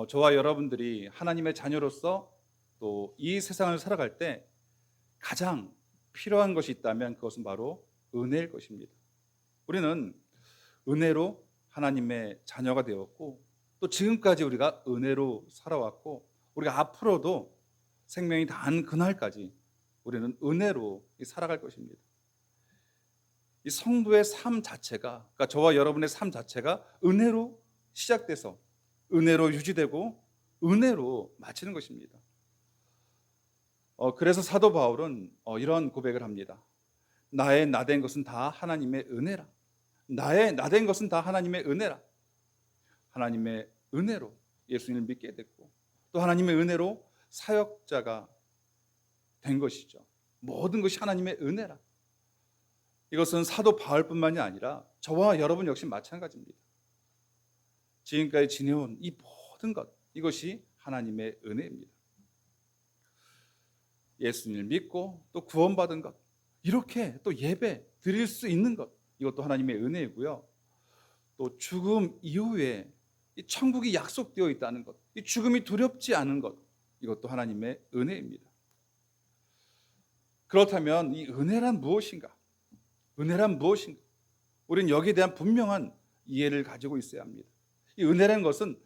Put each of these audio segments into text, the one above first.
저와 여러분들이 하나님의 자녀로서 또 이 세상을 살아갈 때 가장 필요한 것이 있다면 그것은 바로 은혜일 것입니다. 우리는 은혜로 하나님의 자녀가 되었고, 또 지금까지 우리가 은혜로 살아왔고, 우리가 앞으로도 생명이 다한 그날까지 우리는 은혜로 살아갈 것입니다. 이 성도의 삶 자체가, 그러니까 저와 여러분의 삶 자체가 은혜로 시작돼서 은혜로 유지되고 은혜로 마치는 것입니다. 그래서 사도 바울은 이런 고백을 합니다. 나의 나된 것은 다 하나님의 은혜라. 나의 나된 것은 다 하나님의 은혜라. 하나님의 은혜로 예수님을 믿게 됐고, 또 하나님의 은혜로 사역자가 된 것이죠. 모든 것이 하나님의 은혜라. 이것은 사도 바울뿐만이 아니라 저와 여러분 역시 마찬가지입니다. 지금까지 지내온 이 모든 것, 이것이 하나님의 은혜입니다. 예수님을 믿고 또 구원받은 것, 이렇게 또 예배 드릴 수 있는 것, 이것도 하나님의 은혜이고요. 또 죽음 이후에 이 천국이 약속되어 있다는 것, 이 죽음이 두렵지 않은 것, 이것도 하나님의 은혜입니다. 그렇다면 이 은혜란 무엇인가? 은혜란 무엇인가? 우리는 여기에 대한 분명한 이해를 가지고 있어야 합니다. 이 은혜라는 것은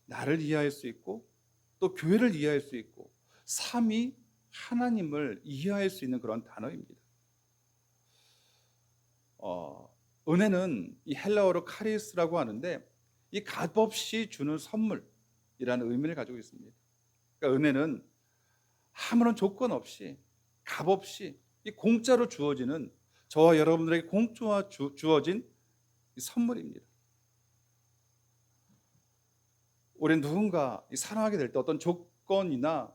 나를 이해할 수 있고, 또 교회를 이해할 수 있고, 삼위 하나님을 이해할 수 있는 그런 단어입니다. 은혜는 이 헬라어로 카리스라고 하는데, 이 값없이 주는 선물이라는 의미를 가지고 있습니다. 그러니까 은혜는 아무런 조건 없이, 값없이 이 공짜로 주어지는, 저와 여러분들에게 공짜로 주어진 선물입니다. 우리는 누군가 사랑하게 될 때 어떤 조건이나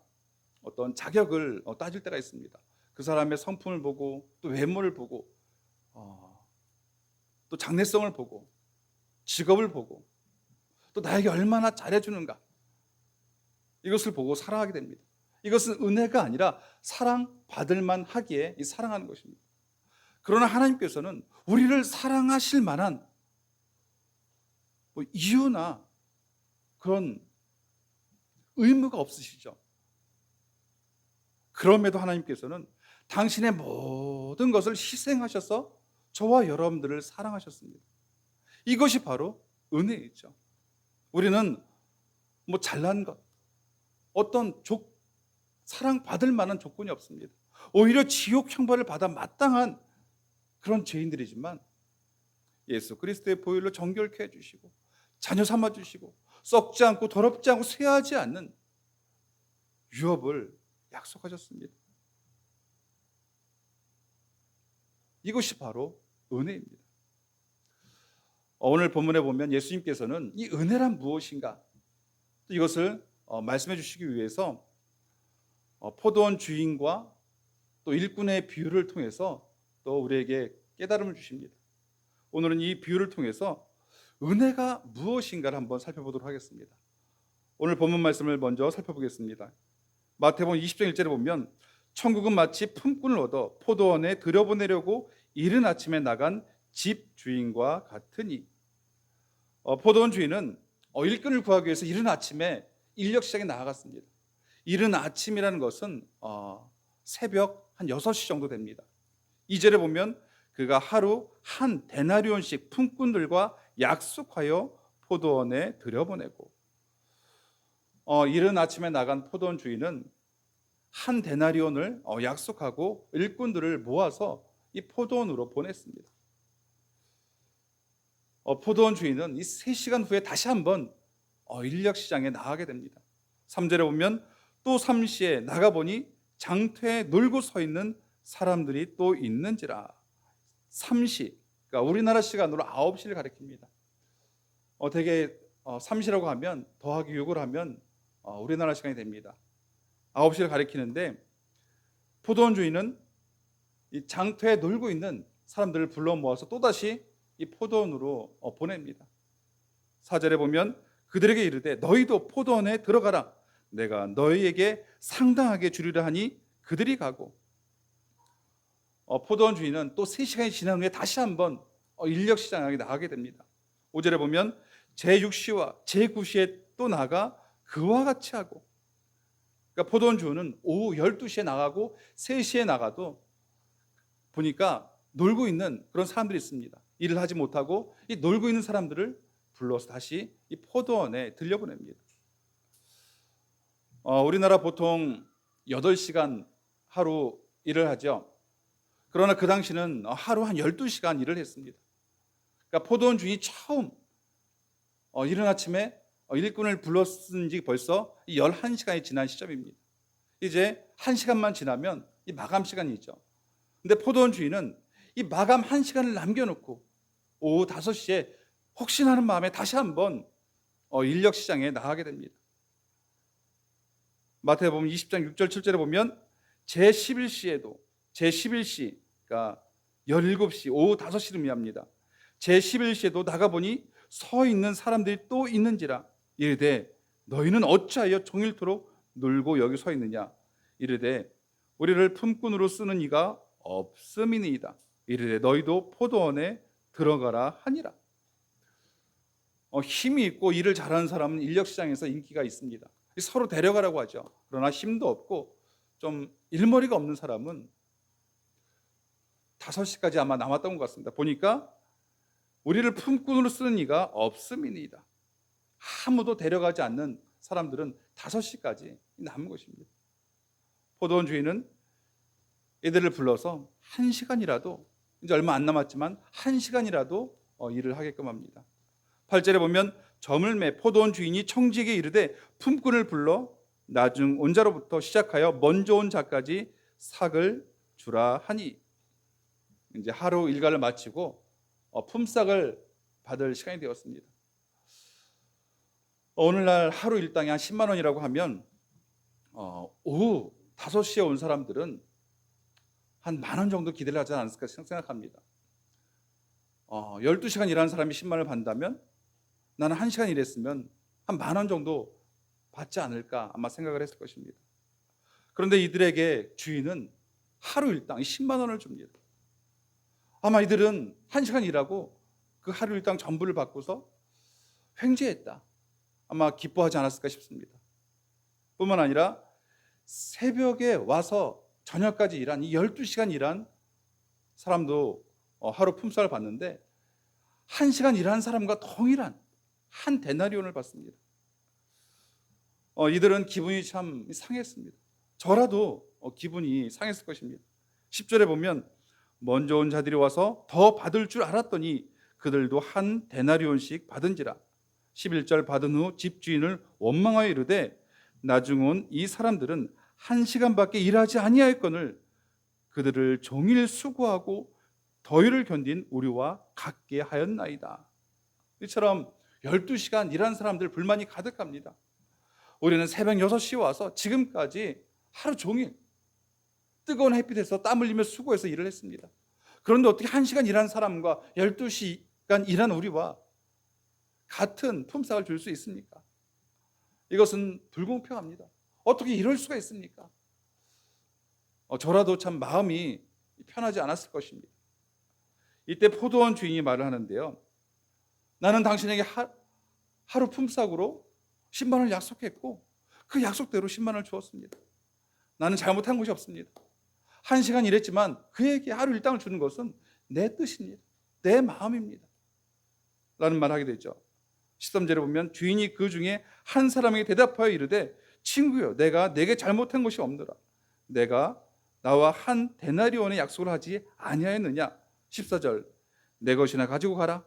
어떤 자격을 따질 때가 있습니다. 그 사람의 성품을 보고, 또 외모를 보고, 또 장래성을 보고, 직업을 보고, 또 나에게 얼마나 잘해주는가, 이것을 보고 사랑하게 됩니다. 이것은 은혜가 아니라 사랑받을 만하기에 사랑하는 것입니다. 그러나 하나님께서는 우리를 사랑하실 만한 이유나 그런 의무가 없으시죠. 그럼에도 하나님께서는 당신의 모든 것을 희생하셔서 저와 여러분들을 사랑하셨습니다. 이것이 바로 은혜이죠. 우리는 잘난 것, 어떤 사랑받을 만한 조건이 없습니다. 오히려 지옥 형벌을 받아 마땅한 그런 죄인들이지만, 예수 그리스도의 보혈로 정결케 해주시고, 자녀 삼아주시고, 썩지 않고 더럽지 않고 쇠하지 않는 유업을 약속하셨습니다. 이것이 바로 은혜입니다. 오늘 본문에 보면 예수님께서는 이 은혜란 무엇인가, 이것을 말씀해 주시기 위해서 포도원 주인과 또 일꾼의 비유를 통해서 또 우리에게 깨달음을 주십니다. 오늘은 이 비유를 통해서 은혜가 무엇인가를 한번 살펴보도록 하겠습니다. 오늘 본문 말씀을 먼저 살펴보겠습니다. 마태복음 20장 1절에 보면, 천국은 마치 품꾼을 얻어 포도원에 들여보내려고 이른 아침에 나간 집 주인과 같으니. 포도원 주인은 일꾼을 구하기 위해서 이른 아침에 인력 시장에 나아갔습니다. 이른 아침이라는 것은 새벽 한 6시 정도 됩니다. 2절에 보면 그가 하루 한 데나리온씩 품꾼들과 약속하여 포도원에 들여보내고, 이른 아침에 나간 포도원 주인은 한 데나리온을 약속하고 일꾼들을 모아서 이 포도원으로 보냈습니다. 포도원 주인은 이 3시간 후에 다시 한번 인력시장에 나가게 됩니다. 3절에 보면 또 삼시에 나가보니 장터에 놀고 서 있는 사람들이 또 있는지라. 삼시, 그러니까 우리나라 시간으로 9시를 가리킵니다. 대개 삼시라고 하면 더하기 6을 하면 우리나라 시간이 됩니다. 9시를 가리키는데, 포도원 주인은 이 장터에 놀고 있는 사람들을 불러 모아서 또다시 이 포도원으로 보냅니다. 4절에 보면 그들에게 이르되 너희도 포도원에 들어가라. 내가 너희에게 상당하게 주리라 하니 그들이 가고, 포도원 주인은 또 3시간이 지난 후에 다시 한번 인력시장에 나가게 됩니다. 5절에 보면 제6시와 제9시에 또 나가 그와 같이 하고, 그러니까 포도원 주인은 오후 12시에 나가고 3시에 나가도 보니까 놀고 있는 그런 사람들이 있습니다. 일을 하지 못하고 이 놀고 있는 사람들을 불러서 다시 이 포도원에 들려보냅니다. 우리나라 보통 8시간 하루 일을 하죠. 그러나 그 당시는 하루 한 12시간 일을 했습니다. 그러니까 포도원 주인이 처음 이른 아침에 일꾼을 불렀은 지 벌써 11시간이 지난 시점입니다. 이제 1시간만 지나면 이 마감 시간이죠. 근데 포도원 주인은 이 마감 1시간을 남겨놓고 오후 5시에 혹시나 하는 마음에 다시 한번 인력 시장에 나가게 됩니다. 마태복음 20장 6절 7절에 보면 제11시에도 제11시 그러니까 17시 오후 5시를 의미합니다. 제11시에도 나가보니 서 있는 사람들이 또 있는지라 이르되 너희는 어찌하여 종일토록 놀고 여기 서 있느냐 이르되 우리를 품꾼으로 쓰는 이가 없음이니이다. 이르되 너희도 포도원에 들어가라 하니라. 힘이 있고 일을 잘하는 사람은 인력시장에서 인기가 있습니다. 서로 데려가라고 하죠. 그러나 힘도 없고 좀 일머리가 없는 사람은 5시까지 아마 남았던 것 같습니다. 보니까 우리를 품꾼으로 쓰는 이가 없음이니이다. 아무도 데려가지 않는 사람들은 5시까지 남은 것입니다. 포도원 주인은 이들을 불러서 1시간이라도 이제 얼마 안 남았지만 1시간이라도 일을 하게끔 합니다. 8절에 보면 저물매 포도원 주인이 청지에게 이르되 품꾼을 불러 나중 온 자로부터 시작하여 먼저 온 자까지 삭을 주라 하니 이제 하루 일과를 마치고 품삯을 받을 시간이 되었습니다. 오늘날 하루 일당이 한 10만 원이라고 하면 오후 5시에 온 사람들은 한 10,000원 정도 기대를 하지 않았을까 생각합니다. 12시간 일하는 사람이 10만 원을 받는다면 나는 1시간 일했으면 한 10,000원 정도 받지 않을까 아마 생각을 했을 것입니다. 그런데 이들에게 주인은 하루 일당 10만 원을 줍니다. 아마 이들은 1시간 일하고 그 하루 일당 전부를 받고서 횡재했다. 아마 기뻐하지 않았을까 싶습니다. 뿐만 아니라 새벽에 와서 저녁까지 일한 이 12시간 일한 사람도 하루 품삯을 받는데 1시간 일한 사람과 동일한 한 데나리온을 받습니다. 이들은 기분이 참 상했습니다. 저라도 기분이 상했을 것입니다. 10절에 보면 먼저 온 자들이 와서 더 받을 줄 알았더니 그들도 한 데나리온씩 받은지라. 11절 받은 후 집주인을 원망하여 이르되 나중 온 이 사람들은 1시간밖에 일하지 아니하였거늘 그들을 종일 수고하고 더위를 견딘 우리와 같게 하였나이다. 이처럼 12시간 일한 사람들 불만이 가득합니다. 우리는 새벽 6시에 와서 지금까지 하루 종일 뜨거운 햇빛에서 땀 흘리며 수고해서 일을 했습니다. 그런데 어떻게 1시간 일한 사람과 12시간 일한 우리와 같은 품삯을 줄 수 있습니까? 이것은 불공평합니다. 어떻게 이럴 수가 있습니까? 저라도 참 마음이 편하지 않았을 것입니다. 이때 포도원 주인이 말을 하는데요. 나는 당신에게 하루 품삯으로 10만 원을 약속했고 그 약속대로 10만 원을 주었습니다. 나는 잘못한 것이 없습니다. 1시간 일했지만 그에게 하루 일당을 주는 것은 내 뜻입니다. 내 마음입니다. 라는 말을 하게 되죠. 13절에 보면 주인이 그 중에 한 사람에게 대답하여 이르되 친구여 내가 내게 잘못한 것이 없노라. 내가 나와 한 데나리온의 약속을 하지 아니하였느냐. 14절 내 것이나 가지고 가라.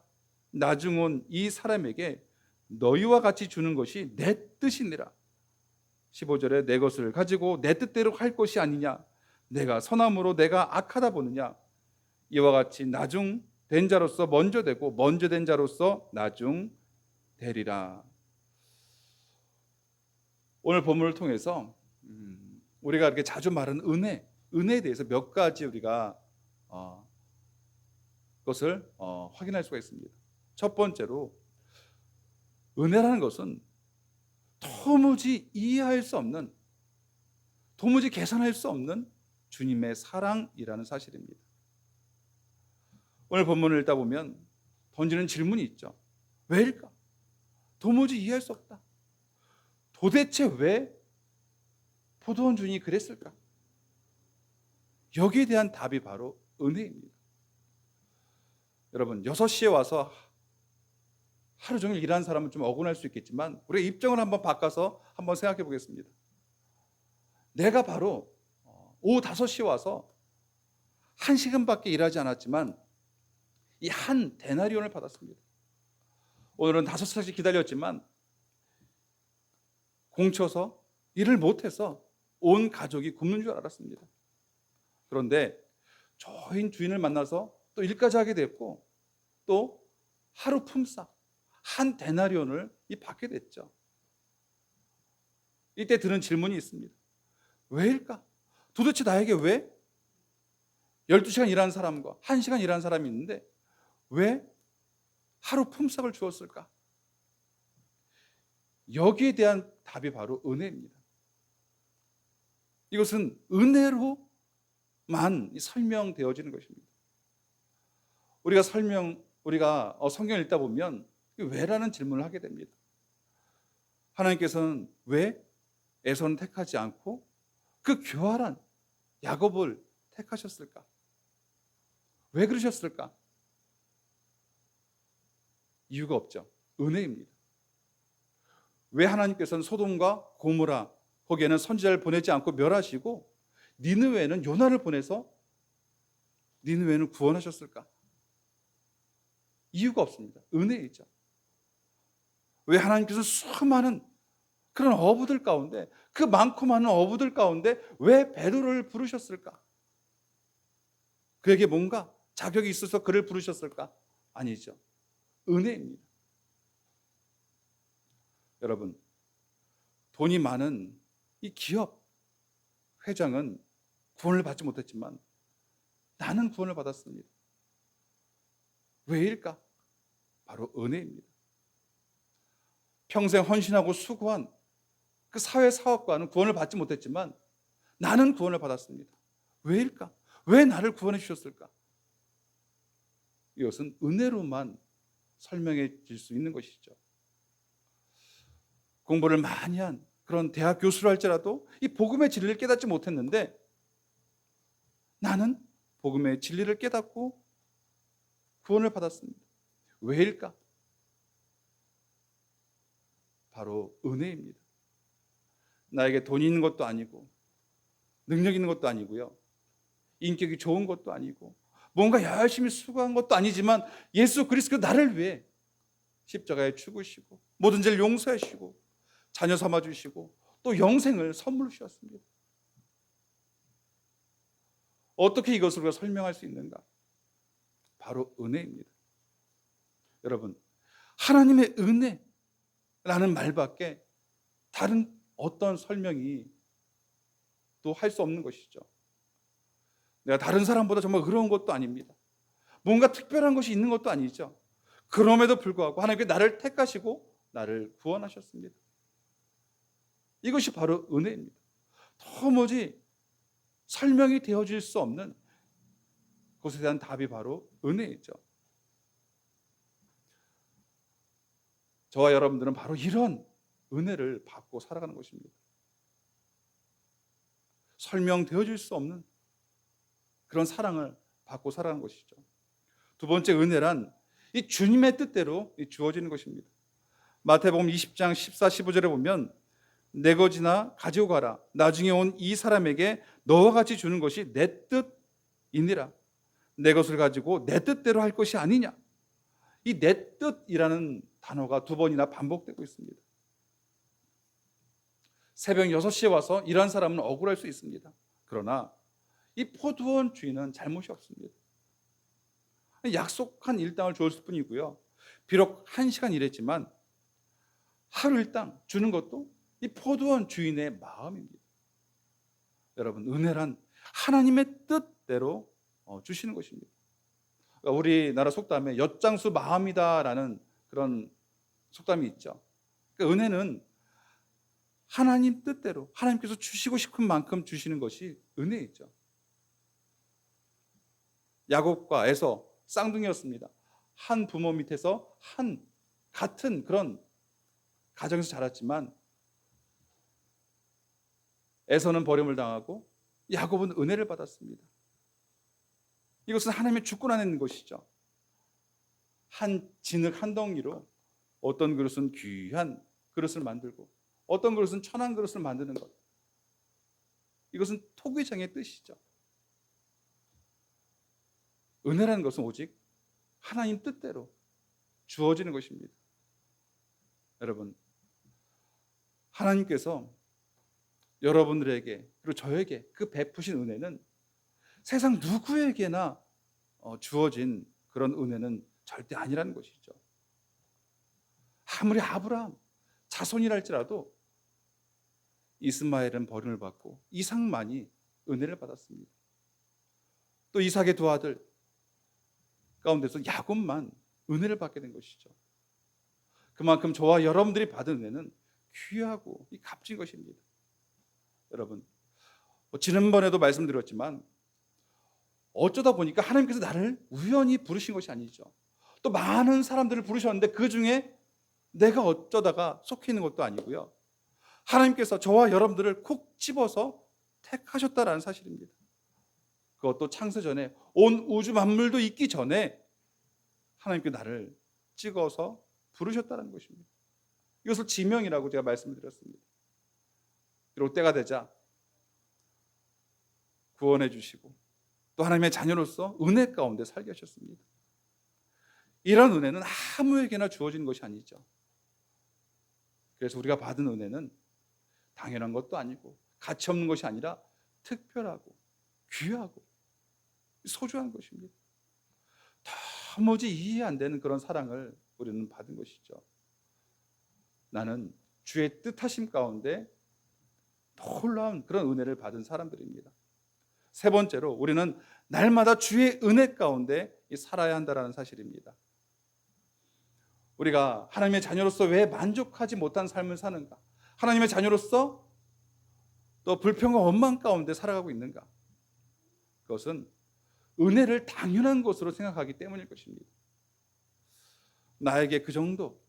나중 온 이 사람에게 너희와 같이 주는 것이 내 뜻이니라. 15절에 내 것을 가지고 내 뜻대로 할 것이 아니냐. 내가 선함으로 내가 악하다 보느냐. 이와 같이 나중 된 자로서 먼저 되고 먼저 된 자로서 나중 되리라. 오늘 본문을 통해서 우리가 이렇게 자주 말하는 은혜에 대해서 몇 가지 우리가 그것을 확인할 수가 있습니다. 첫 번째로 은혜라는 것은 도무지 이해할 수 없는, 도무지 계산할 수 없는 주님의 사랑이라는 사실입니다. 오늘 본문을 읽다 보면 던지는 질문이 있죠. 왜일까? 도무지 이해할 수 없다. 도대체 왜 포도원 주인이 그랬을까? 여기에 대한 답이 바로 은혜입니다. 여러분, 6시에 와서 하루 종일 일하는 사람은 좀 억울할 수 있겠지만 우리가 입장을 한번 바꿔서 한번 생각해 보겠습니다. 내가 바로 오후 5시에 와서 1시간밖에 일하지 않았지만 이 한 데나리온을 받았습니다. 오늘은 5시까지 기다렸지만 공쳐서 일을 못해서 온 가족이 굶는 줄 알았습니다. 그런데 저인 주인을 만나서 또 일까지 하게 됐고 또 하루 품삯 한 데나리온을 받게 됐죠. 이때 드는 질문이 있습니다. 왜일까? 도대체 나에게 왜 12시간 일하는 사람과 1시간 일하는 사람이 있는데 왜 하루 품삯을 주었을까? 여기에 대한 답이 바로 은혜입니다. 이것은 은혜로만 설명되어지는 것입니다. 우리가 성경을 읽다 보면 왜라는 질문을 하게 됩니다. 하나님께서는 왜 에서는 택하지 않고 그 교활한 야곱을 택하셨을까? 왜 그러셨을까? 이유가 없죠. 은혜입니다. 왜 하나님께서는 소돔과 고모라 거기에는 선지자를 보내지 않고 멸하시고 니느웨는 요나를 보내서 니느웨는 구원하셨을까? 이유가 없습니다. 은혜이죠. 왜 하나님께서 수많은 그런 어부들 가운데 그 많고 많은 어부들 가운데 왜 베드로를 부르셨을까? 그에게 뭔가 자격이 있어서 그를 부르셨을까? 아니죠. 은혜입니다. 여러분, 돈이 많은 이 기업 회장은 구원을 받지 못했지만 나는 구원을 받았습니다. 왜일까? 바로 은혜입니다. 평생 헌신하고 수고한 그 사회사업가는 구원을 받지 못했지만 나는 구원을 받았습니다. 왜일까? 왜 나를 구원해 주셨을까? 이것은 은혜로만 설명해 줄 수 있는 것이죠. 공부를 많이 한 그런 대학 교수를 할지라도 이 복음의 진리를 깨닫지 못했는데 나는 복음의 진리를 깨닫고 구원을 받았습니다. 왜일까? 바로 은혜입니다. 나에게 돈이 있는 것도 아니고 능력 있는 것도 아니고요. 인격이 좋은 것도 아니고 뭔가 열심히 수고한 것도 아니지만 예수 그리스도 나를 위해 십자가에 죽으시고 모든 죄를 용서하시고 자녀 삼아주시고 또 영생을 선물로 주셨습니다. 어떻게 이것을 우리가 설명할 수 있는가? 바로 은혜입니다. 여러분, 하나님의 은혜라는 말밖에 다른 어떤 설명이 또 할 수 없는 것이죠. 내가 다른 사람보다 정말 의로운 것도 아닙니다. 뭔가 특별한 것이 있는 것도 아니죠. 그럼에도 불구하고 하나님께 나를 택하시고 나를 구원하셨습니다. 이것이 바로 은혜입니다. 도무지 설명이 되어질 수 없는 그것에 대한 답이 바로 은혜이죠. 저와 여러분들은 바로 이런 은혜를 받고 살아가는 것입니다. 설명되어질 수 없는 그런 사랑을 받고 살아가는 것이죠. 두 번째 은혜란 이 주님의 뜻대로 주어지는 것입니다. 마태복음 20장 14, 15절에 보면 내 것이나 가지고 가라. 나중에 온 이 사람에게 너와 같이 주는 것이 내 뜻이니라. 내 것을 가지고 내 뜻대로 할 것이 아니냐. 이 내 뜻이라는 단어가 두 번이나 반복되고 있습니다. 새벽 6시에 와서 일한 사람은 억울할 수 있습니다. 그러나 이 포도원 주인은 잘못이 없습니다. 약속한 일당을 줬을 뿐이고요. 비록 1시간 일했지만 하루 일당 주는 것도 이 포도원 주인의 마음입니다. 여러분, 은혜란 하나님의 뜻대로 주시는 것입니다. 우리나라 속담에 엿장수 마음이다라는 그런 속담이 있죠. 그러니까 은혜는 하나님 뜻대로 하나님께서 주시고 싶은 만큼 주시는 것이 은혜이죠. 야곱과 에서 쌍둥이였습니다. 한 부모 밑에서 같은 그런 가정에서 자랐지만 에서는 버림을 당하고 야곱은 은혜를 받았습니다. 이것은 하나님의 주권 안에 있는 것이죠. 한 진흙 한 덩이로 어떤 그릇은 귀한 그릇을 만들고 어떤 그릇은 천한 그릇을 만드는 것, 이것은 토기장의 뜻이죠. 은혜라는 것은 오직 하나님 뜻대로 주어지는 것입니다. 여러분, 하나님께서 여러분들에게 그리고 저에게 그 베푸신 은혜는 세상 누구에게나 주어진 그런 은혜는 절대 아니라는 것이죠. 아무리 아브라함 자손이랄지라도 이스마엘은 버림을 받고 이삭만이 은혜를 받았습니다. 또 이삭의 두 아들 가운데서 야곱만 은혜를 받게 된 것이죠. 그만큼 저와 여러분들이 받은 은혜는 귀하고 값진 것입니다. 여러분, 지난번에도 말씀드렸지만 어쩌다 보니까 하나님께서 나를 우연히 부르신 것이 아니죠. 또 많은 사람들을 부르셨는데 그 중에 내가 어쩌다가 속해 있는 것도 아니고요. 하나님께서 저와 여러분들을 콕 집어서 택하셨다라는 사실입니다. 그것도 창세전에 온 우주 만물도 있기 전에 하나님께 나를 찍어서 부르셨다는 것입니다. 이것을 지명이라고 제가 말씀드렸습니다. 그리고 때가 되자 구원해 주시고 또 하나님의 자녀로서 은혜 가운데 살게 하셨습니다. 이런 은혜는 아무에게나 주어진 것이 아니죠. 그래서 우리가 받은 은혜는 당연한 것도 아니고 가치 없는 것이 아니라 특별하고 귀하고 소중한 것입니다. 도무지 이해 안 되는 그런 사랑을 우리는 받은 것이죠. 나는 주의 뜻하심 가운데 놀라운 그런 은혜를 받은 사람들입니다. 세 번째로 우리는 날마다 주의 은혜 가운데 살아야 한다는 사실입니다. 우리가 하나님의 자녀로서 왜 만족하지 못한 삶을 사는가? 하나님의 자녀로서 또 불평과 원망 가운데 살아가고 있는가? 그것은 은혜를 당연한 것으로 생각하기 때문일 것입니다. 나에게 그 정도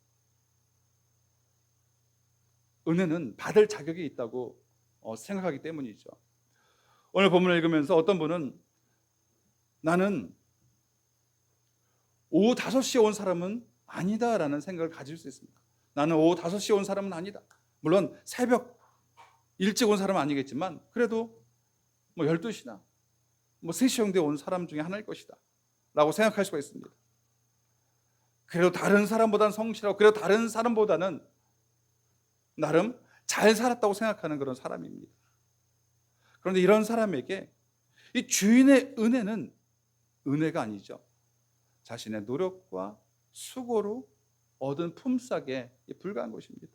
은혜는 받을 자격이 있다고 생각하기 때문이죠. 오늘 본문을 읽으면서 어떤 분은 나는 오후 5시에 온 사람은 아니다라는 생각을 가질 수 있습니다. 나는 오후 5시에 온 사람은 아니다. 물론 새벽 일찍 온 사람은 아니겠지만 그래도 12시나 3시 정도에 온 사람 중에 하나일 것이다 라고 생각할 수가 있습니다. 그래도 다른 사람보다는 성실하고 그래도 다른 사람보다는 나름 잘 살았다고 생각하는 그런 사람입니다. 그런데 이런 사람에게 이 주인의 은혜는 은혜가 아니죠. 자신의 노력과 수고로 얻은 품삯에 불과한 것입니다.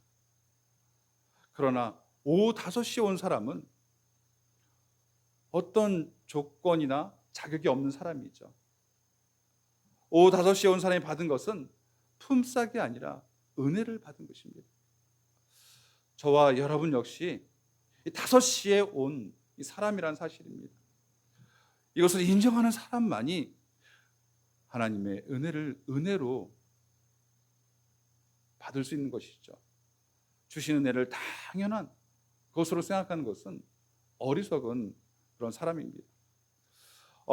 그러나 오후 5시에 온 사람은 어떤 조건이나 자격이 없는 사람이죠. 오후 5시에 온 사람이 받은 것은 품삯이 아니라 은혜를 받은 것입니다. 저와 여러분 역시 5시에 온 이 사람이란 사실입니다. 이것을 인정하는 사람만이 하나님의 은혜를 은혜로 받을 수 있는 것이죠. 주신 은혜를 당연한 것으로 생각하는 것은 어리석은 그런 사람입니다.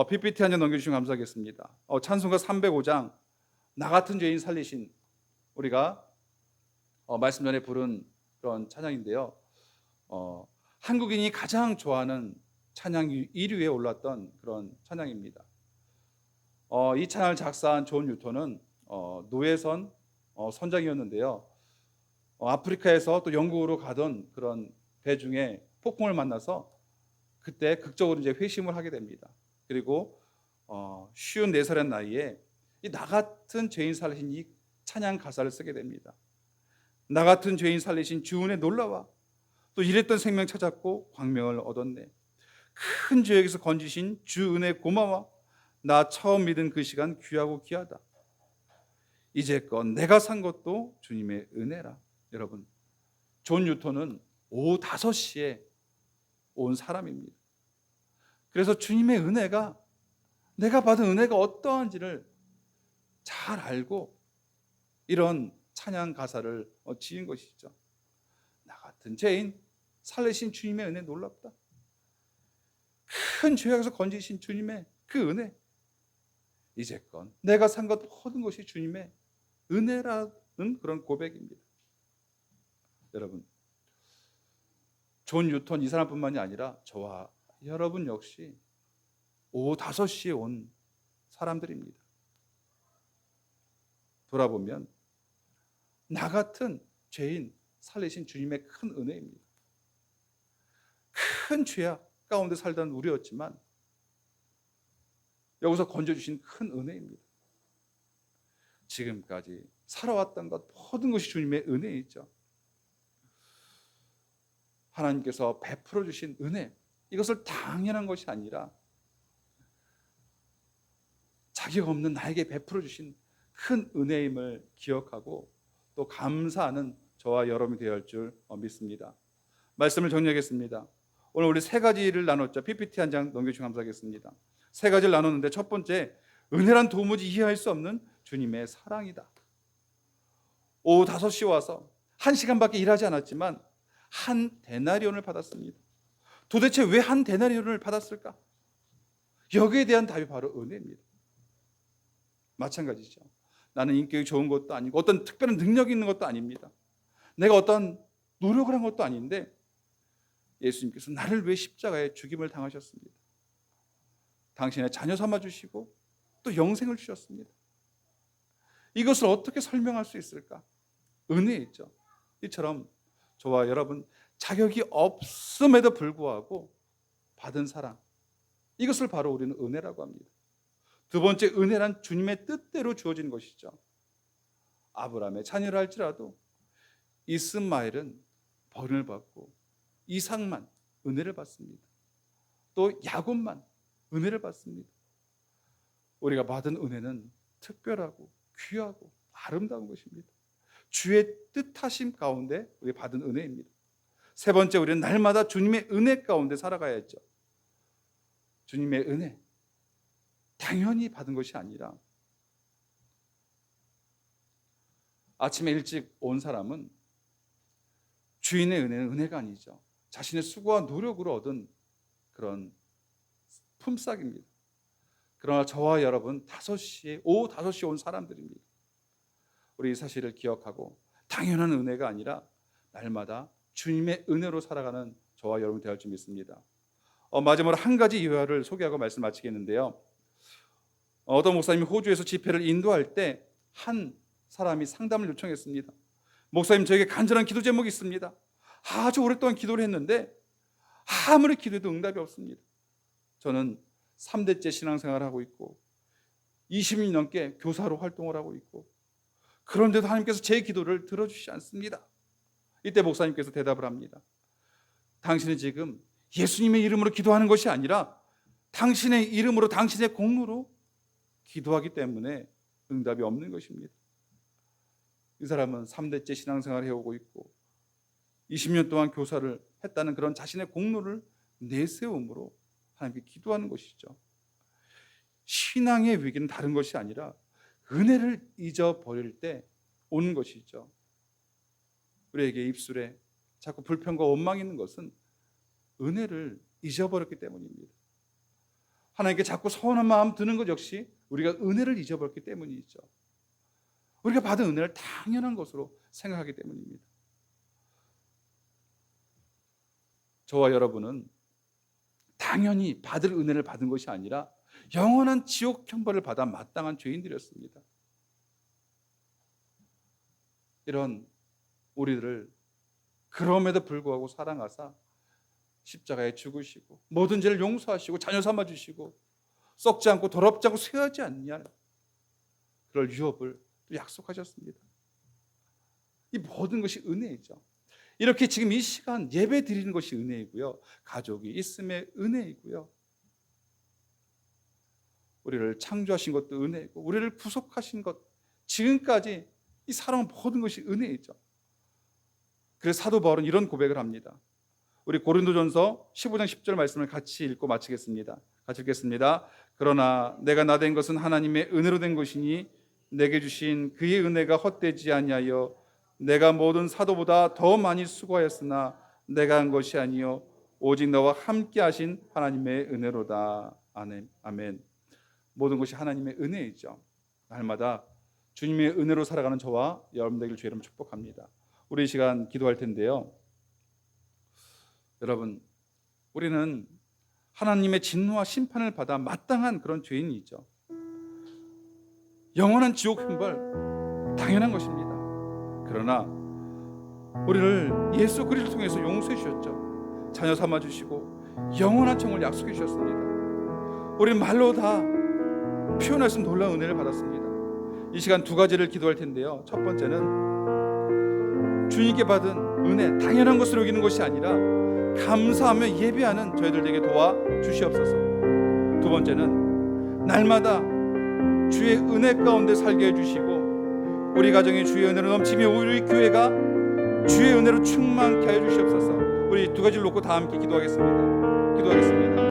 PPT 한 장 넘겨주시면 감사하겠습니다. 찬송가 305장 나 같은 죄인 살리신, 우리가 말씀 전에 부른 그런 찬양인데요. 한국인이 가장 좋아하는 찬양 1위에 올랐던 그런 찬양입니다. 이 찬양을 작사한 존 뉴턴은 노예선 선장이었는데요. 아프리카에서 또 영국으로 가던 그런 배 중에 폭풍을 만나서 그때 극적으로 이제 회심을 하게 됩니다. 그리고 54살의 나이에 이 나 같은 죄인 살리신 이 찬양 가사를 쓰게 됩니다. 나 같은 죄인 살리신 주 은혜 놀라와 또 잃었던 생명 찾았고 광명을 얻었네. 큰 죄에게서 건지신 주 은혜 고마워. 나 처음 믿은 그 시간 귀하고 귀하다. 이제껏 내가 산 것도 주님의 은혜라. 여러분, 존 뉴턴은 오후 5시에 온 사람입니다. 그래서 주님의 은혜가, 내가 받은 은혜가 어떠한지를 잘 알고 이런 찬양 가사를 지은 것이죠. 나 같은 죄인 살리신 주님의 은혜 놀랍다. 큰 죄악에서 건지신 주님의 그 은혜, 이제껏 내가 산 것 모든 것이 주님의 은혜라는 그런 고백입니다. 여러분, 존 뉴턴 이 사람뿐만이 아니라 저와 여러분 역시 오후 5시에 온 사람들입니다. 돌아보면 나 같은 죄인 살리신 주님의 큰 은혜입니다. 큰 죄악 가운데 살던 우리였지만 여기서 건져주신 큰 은혜입니다. 지금까지 살아왔던 것 모든 것이 주님의 은혜이죠. 하나님께서 베풀어 주신 은혜, 이것을 당연한 것이 아니라 자격 없는 나에게 베풀어 주신 큰 은혜임을 기억하고 또 감사하는 저와 여러분이 되어야 할 줄 믿습니다. 말씀을 정리하겠습니다. 오늘 우리 세 가지를 나눴죠. PPT 한 장 넘겨주시면 감사하겠습니다. 세 가지를 나눴는데 첫 번째, 은혜란 도무지 이해할 수 없는 주님의 사랑이다. 오후 5시 와서 1시간밖에 일하지 않았지만 한 데나리온을 받았습니다. 도대체 왜 한 데나리온을 받았을까? 여기에 대한 답이 바로 은혜입니다. 마찬가지죠. 나는 인격이 좋은 것도 아니고 어떤 특별한 능력이 있는 것도 아닙니다. 내가 어떤 노력을 한 것도 아닌데 예수님께서 나를 위해 십자가에 죽임을 당하셨습니다. 당신의 자녀 삼아주시고 또 영생을 주셨습니다. 이것을 어떻게 설명할 수 있을까? 은혜있죠. 이처럼 저와 여러분 자격이 없음에도 불구하고 받은 사랑, 이것을 바로 우리는 은혜라고 합니다. 두 번째, 은혜란 주님의 뜻대로 주어진 것이죠. 아브라함의 자녀라 할지라도 이스마엘은 벌을 받고 이삭만 은혜를 받습니다. 또 야곱만 은혜를 받습니다. 우리가 받은 은혜는 특별하고 귀하고 아름다운 것입니다. 주의 뜻하심 가운데 우리 받은 은혜입니다. 세 번째, 우리는 날마다 주님의 은혜 가운데 살아가야 했죠. 주님의 은혜, 당연히 받은 것이 아니라 아침에 일찍 온 사람은 주인의 은혜는 은혜가 아니죠. 자신의 수고와 노력으로 얻은 그런 품삯입니다. 그러나 저와 여러분 오후 5시에 온 사람들입니다. 우리 이 사실을 기억하고 당연한 은혜가 아니라 날마다 주님의 은혜로 살아가는 저와 여러분 되어야 할 줄 믿습니다. 마지막으로 한 가지 유화를 소개하고 말씀 마치겠는데요. 어떤 목사님이 호주에서 집회를 인도할 때 한 사람이 상담을 요청했습니다. 목사님, 저에게 간절한 기도 제목이 있습니다. 아주 오랫동안 기도를 했는데 아무리 기도해도 응답이 없습니다. 저는 3대째 신앙생활을 하고 있고 20년 넘게 교사로 활동을 하고 있고 그런데도 하나님께서 제 기도를 들어주시지 않습니다. 이때 목사님께서 대답을 합니다. 당신은 지금 예수님의 이름으로 기도하는 것이 아니라 당신의 이름으로, 당신의 공로로 기도하기 때문에 응답이 없는 것입니다. 이 사람은 3대째 신앙생활을 해오고 있고 20년 동안 교사를 했다는 그런 자신의 공로를 내세움으로 하나님께 기도하는 것이죠. 신앙의 위기는 다른 것이 아니라 은혜를 잊어버릴 때 오는 것이죠. 우리에게 입술에 자꾸 불평과 원망이 있는 것은 은혜를 잊어버렸기 때문입니다. 하나님께 자꾸 서운한 마음 드는 것 역시 우리가 은혜를 잊어버렸기 때문이죠. 우리가 받은 은혜를 당연한 것으로 생각하기 때문입니다. 저와 여러분은 당연히 받을 은혜를 받은 것이 아니라 영원한 지옥 형벌을 받아 마땅한 죄인들이었습니다. 이런 우리들을 그럼에도 불구하고 사랑하사 십자가에 죽으시고 모든 죄를 용서하시고 자녀 삼아주시고 썩지 않고 더럽지 않고 쇠하지 않냐, 그럴 유업을 또 약속하셨습니다. 이 모든 것이 은혜이죠. 이렇게 지금 이 시간 예배 드리는 것이 은혜이고요, 가족이 있음의 은혜이고요, 우리를 창조하신 것도 은혜이고 우리를 구속하신 것, 지금까지 이 살아온 모든 것이 은혜이죠. 그래서 사도 바울은 이런 고백을 합니다. 우리 고린도전서 15장 10절 말씀을 같이 읽고 마치겠습니다. 같이 읽겠습니다. 그러나 내가 나 된 것은 하나님의 은혜로 된 것이니 내게 주신 그의 은혜가 헛되지 아니하여 내가 모든 사도보다 더 많이 수고하였으나 내가 한 것이 아니요 오직 너와 함께 하신 하나님의 은혜로다. 아멘. 모든 것이 하나님의 은혜이죠. 날마다 주님의 은혜로 살아가는 저와 여러분 되길 주의 이름으로 축복합니다. 우리 이 시간 기도할 텐데요. 여러분, 우리는 하나님의 진노와 심판을 받아 마땅한 그런 죄인이죠. 영원한 지옥 형벌 당연한 것입니다. 그러나 우리를 예수 그리스도를 통해서 용서해 주셨죠. 자녀 삼아 주시고 영원한 청을 약속해 주셨습니다. 우리는 말로 다 표현할 수 없는 놀라운 은혜를 받았습니다. 이 시간 두 가지를 기도할 텐데요. 첫 번째는 주님께 받은 은혜, 당연한 것으로 여기는 것이 아니라 감사하며 예배하는 저희들에게 도와 주시옵소서. 두 번째는 날마다 주의 은혜 가운데 살게 해주시고 우리 가정에 주의 은혜로 넘치며 우리 교회가 주의 은혜로 충만케 하여 주시옵소서. 우리 두 가지를 놓고 다 함께 기도하겠습니다.